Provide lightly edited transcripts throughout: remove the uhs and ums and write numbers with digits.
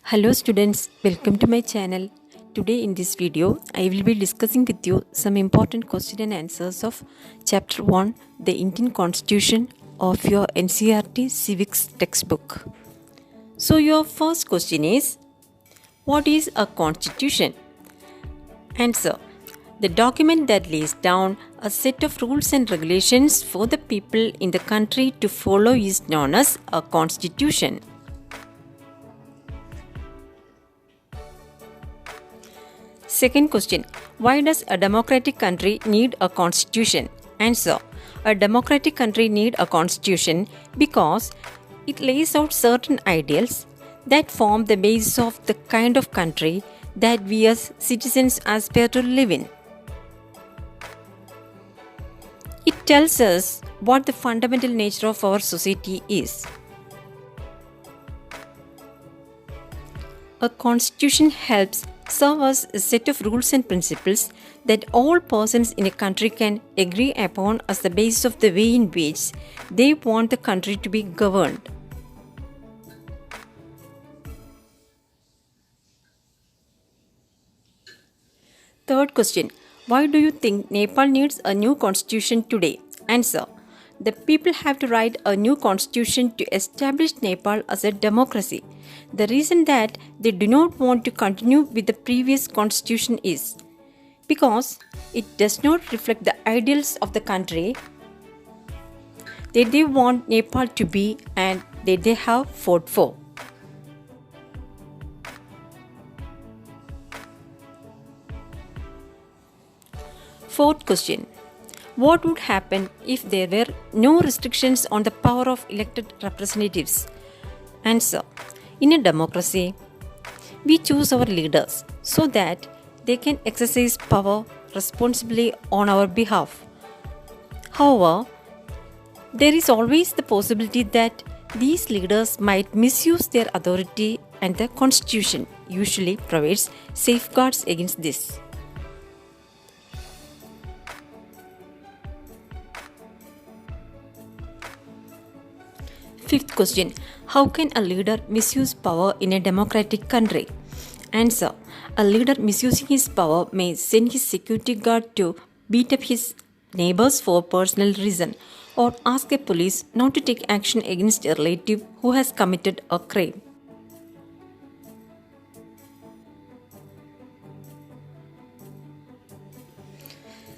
Hello students, welcome to my channel. Today in this video, I will be discussing with you some important question and answers of Chapter 1, the Indian Constitution of your NCERT Civics textbook. So your first question is, what is a constitution? Answer. The document that lays down a set of rules and regulations for the people in the country to follow is known as a constitution. Second question, why does a democratic country need a constitution? Answer, a democratic country need a constitution because it lays out certain ideals that form the basis of the kind of country that we as citizens aspire to live in. It tells us what the fundamental nature of our society is. A constitution helps serve as a set of rules and principles that all persons in a country can agree upon as the basis of the way in which they want the country to be governed. Third question, why do you think Nepal needs a new constitution today? Answer, the people have to write a new constitution to establish Nepal as a democracy. The reason that they do not want to continue with the previous constitution is because it does not reflect the ideals of the country that they want Nepal to be and that they have fought for. Fourth question, what would happen if there were no restrictions on the power of elected representatives? Answer, in a democracy, we choose our leaders so that they can exercise power responsibly on our behalf. However, there is always the possibility that these leaders might misuse their authority, and the Constitution usually provides safeguards against this. Fifth question, how can a leader misuse power in a democratic country? Answer, a leader misusing his power may send his security guard to beat up his neighbors for personal reason or ask the police not to take action against a relative who has committed a crime.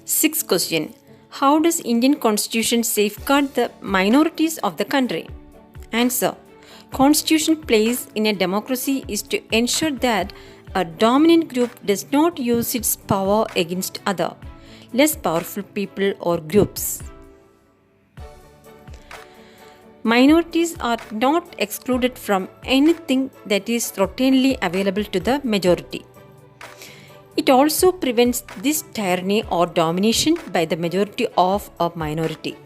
Sixth question, how does Indian Constitution safeguard the minorities of the country? Answer, Constitution place in a democracy is to ensure that a dominant group does not use its power against other, less powerful people or groups. Minorities are not excluded from anything that is routinely available to the majority. It also prevents this tyranny or domination by the majority of a minority.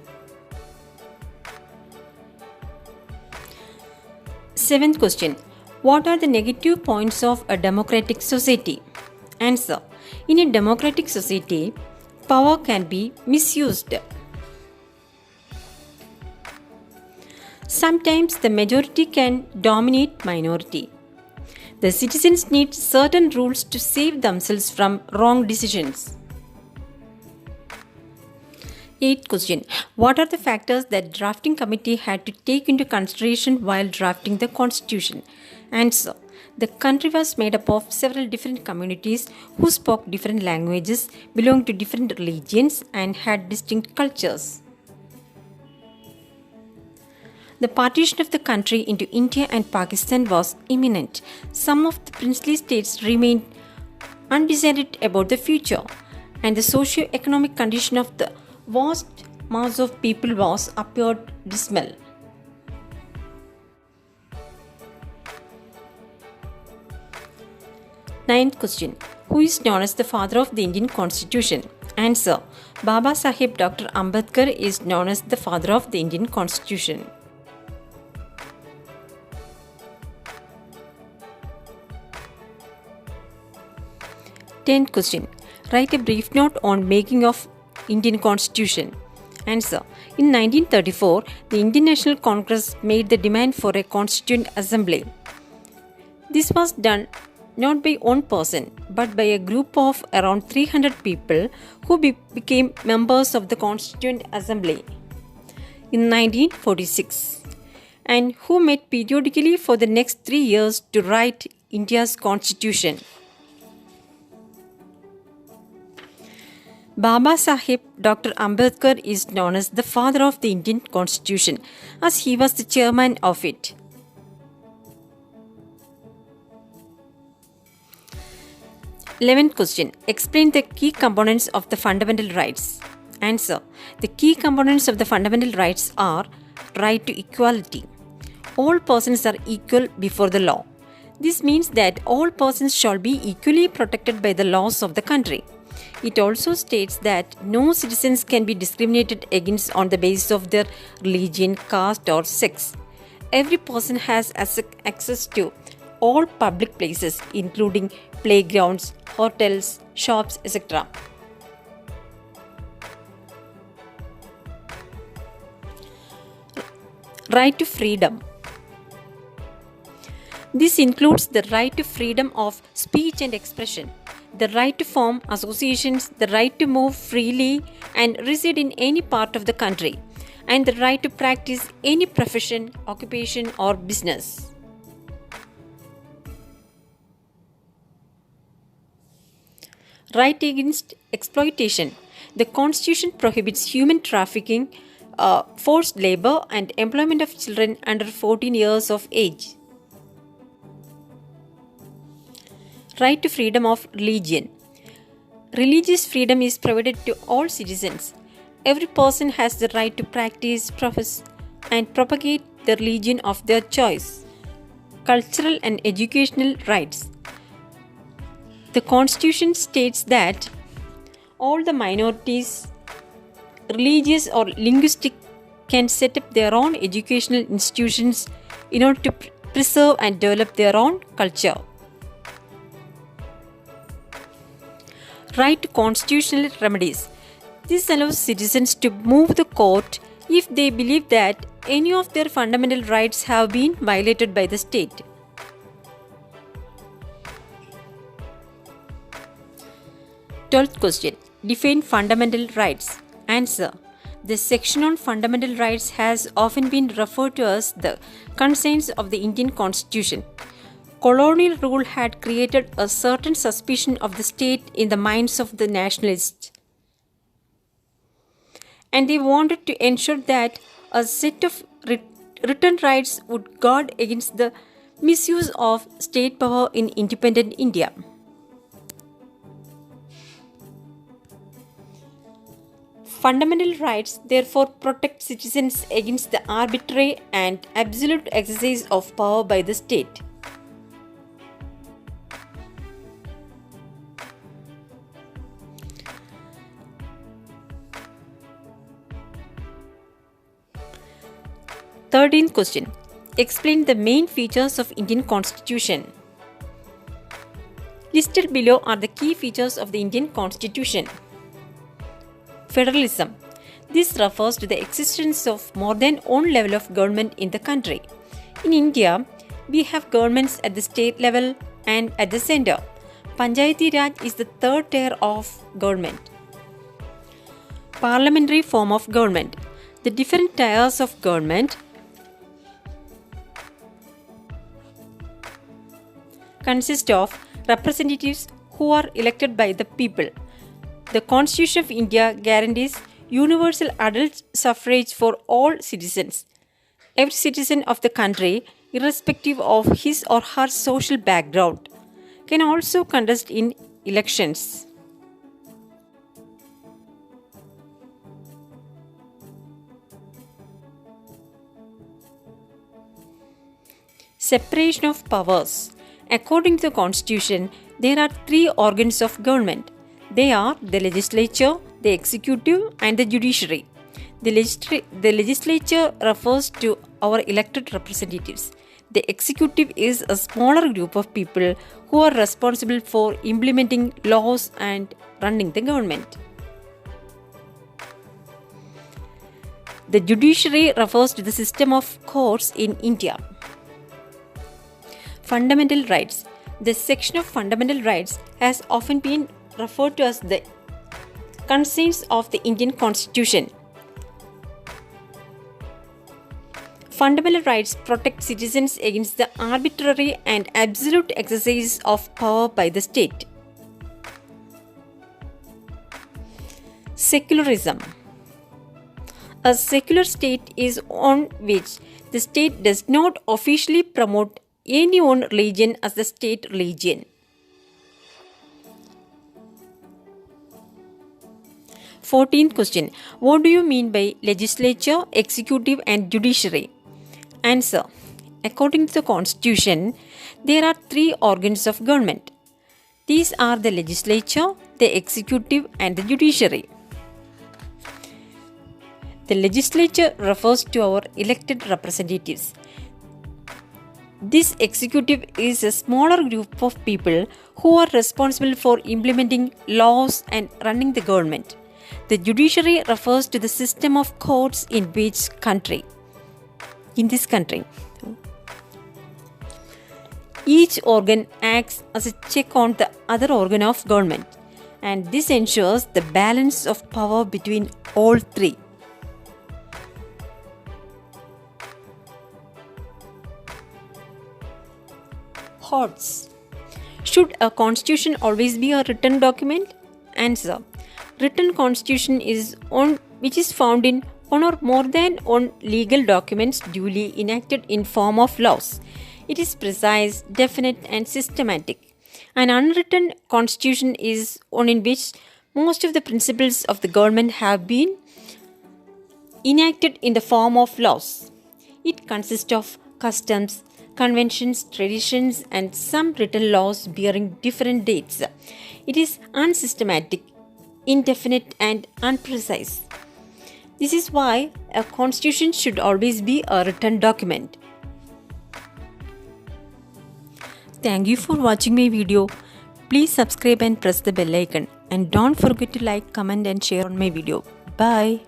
Seventh question, what are the negative points of a democratic society? Answer, in a democratic society, power can be misused. Sometimes the majority can dominate minority. The citizens need certain rules to save themselves from wrong decisions. Eighth question, what are the factors that drafting committee had to take into consideration while drafting the constitution? Answer, the country was made up of several different communities who spoke different languages, belonged to different religions and had distinct cultures. The partition of the country into India and Pakistan was imminent. Some of the princely states remained undecided about the future, and the socio-economic condition of the vast mass of people appeared dismal. Ninth question, who is known as the father of the Indian Constitution? Answer, Baba Sahib Dr. Ambedkar is known as the father of the Indian Constitution. Tenth question, write a brief note on making of Indian Constitution. Answer, in 1934, the Indian National Congress made the demand for a Constituent Assembly. This was done not by one person but by a group of around 300 people who became members of the Constituent Assembly in 1946 and who met periodically for the next 3 years to write India's constitution. Baba Sahib Dr. Ambedkar is known as the father of the Indian Constitution as he was the chairman of it. Eleventh question. Explain the key components of the fundamental rights. Answer. The key components of the fundamental rights are right to equality. All persons are equal before the law. This means that all persons shall be equally protected by the laws of the country. It also states that no citizens can be discriminated against on the basis of their religion, caste, or sex. Every person has access to all public places, including playgrounds, hotels, shops, etc. Right to freedom. This includes the right to freedom of speech and expression, the right to form associations, the right to move freely and reside in any part of the country, and the right to practice any profession, occupation, or business. Right against exploitation. The Constitution prohibits human trafficking, forced labor, and employment of children under 14 years of age. Right to freedom of religion. Religious freedom is provided to all citizens. Every person has the right to practice, profess, and propagate the religion of their choice. Cultural and educational rights. The Constitution states that all the minorities, religious or linguistic, can set up their own educational institutions in order to preserve and develop their own culture. Right to constitutional remedies. This allows citizens to move the court if they believe that any of their fundamental rights have been violated by the state. Twelfth question. Define fundamental rights. Answer. The section on fundamental rights has often been referred to as the conscience of the Indian Constitution. Colonial rule had created a certain suspicion of the state in the minds of the nationalists, and they wanted to ensure that a set of written rights would guard against the misuse of state power in independent India. Fundamental rights therefore protect citizens against the arbitrary and absolute exercise of power by the state. Thirteenth question. Explain the main features of Indian Constitution. Listed below are the key features of the Indian Constitution. Federalism. This refers to the existence of more than one level of government in the country. In India, we have governments at the state level and at the center. Panchayati Raj is the third tier of government. Parliamentary form of government. The different tiers of government consist of representatives who are elected by the people. The Constitution of India guarantees universal adult suffrage for all citizens. Every citizen of the country, irrespective of his or her social background, can also contest in elections. Separation of powers. According to the Constitution, there are three organs of government. They are the legislature, the executive, and the judiciary. The legislature refers to our elected representatives. The executive is a smaller group of people who are responsible for implementing laws and running the government. The judiciary refers to the system of courts in India. Fundamental rights. The section of fundamental rights has often been referred to as the concerns of the Indian Constitution. Fundamental rights protect citizens against the arbitrary and absolute exercise of power by the state. Secularism. A secular state is one which the state does not officially promote any one religion as the state religion. 14th question. What do you mean by legislature, executive and judiciary? Answer. According to the Constitution, there are three organs of government. These are the legislature, the executive and the judiciary. The legislature refers to our elected representatives. This executive is a smaller group of people who are responsible for implementing laws and running the government. The judiciary refers to the system of courts in this country. Each organ acts as a check on the other organ of government, and this ensures the balance of power between all three. Hordes. Should a constitution always be a written document? Answer. Written constitution is one which is found in one or more than one legal documents duly enacted in form of laws. It is precise, definite and systematic. An unwritten constitution is one in which most of the principles of the government have been enacted in the form of laws. It consists of customs, conventions, traditions and some written laws bearing different dates. It is unsystematic, indefinite and unprecise. This is why a constitution should always be a written document. Thank you for watching my video. Please subscribe and press the bell icon. And don't forget to like, comment and share on my video. Bye.